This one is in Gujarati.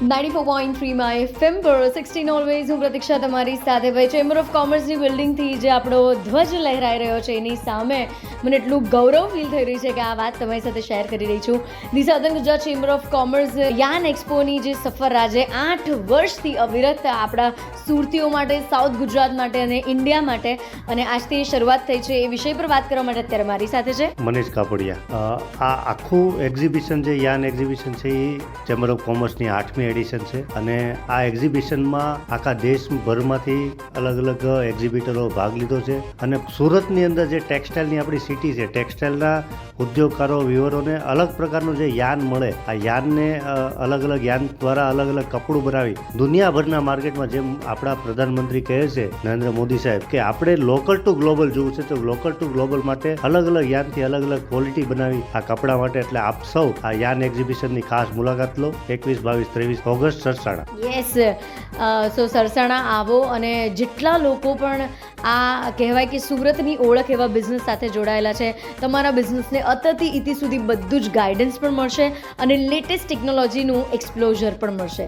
94.3 માં FM પર 16 ઓલવેઝ હું પ્રતીક્ષા તમારી સાથે ભાઈ ચેમ્બર ઓફ કોમર્સની બિલ્ડિંગથી જે આપણો ધ્વજ લહેરાઈ રહ્યો છે એની સામે મને એટલું ગૌરવ ફીલ થઈ રહ્યું છે કે આ વાત તમારી સાથે શેર કરી રહી છું. The southern Gujarat chamber of commerce યાન એક્સપોની જે સફર આજે 8 વર્ષથી અવિરત આપણા સુરતીઓ માટે, સાઉથ ગુજરાત માટે અને ઇન્ડિયા માટે અને આજથી શરૂઆત થઈ છે એ વિષય પર વાત કરવા માટે અત્યારે મારી સાથે છે મનીષ કાપડિયા. આ આખું એક્ઝિબિશન જે યાન એક્ઝિબિશન છે એ ચેમ્બર ઓફ કોમર્સની 8મી એડિશન છે અને આ એક્ઝિબિશનમાં આખા દેશભરમાંથી અલગ અલગ એક્ઝિબિટરો ભાગ લીધો છે અને સુરતની અંદર જે ટેક્સટાઇલની આપણી સિટી છે, ટેક્સટાઇલના ઉદ્યોગકારો, વિવરોને અલગ પ્રકારનું જે યાન મળે, આ યાનને અલગ અલગ યાન દ્વારા અલગ અલગ કપડું બનાવી દુનિયાભરના માર્કેટમાં, જેમ આપણા પ્રધાનમંત્રી કહે છે નરેન્દ્ર મોદી સાહેબ કે આપણે લોકલ ટુ ગ્લોબલ જોવું છે, તો લોકલ ટુ ગ્લોબલ માટે અલગ અલગ યાનથી અલગ અલગ ક્વોલિટી બનાવી આ કપડા માટે. એટલે આપ સૌ આ યાન એક્ઝિબિશનની ખાસ મુલાકાત લો 21, 22, 23 ઓગસ્ટ સરસાણા. યસ, સો સરસાણા આવો અને જેટલા લોકો પણ આ કહેવાય કે સુરતની ઓળખ એવા બિઝનેસ સાથે જોડાયેલા છે, તમારા બિઝનેસને અતથી ઇતિ સુધી બધું જ ગાઈડન્સ પણ મળશે અને લેટેસ્ટ ટેકનોલોજીનું એક્સપ્લોઝર પણ મળશે.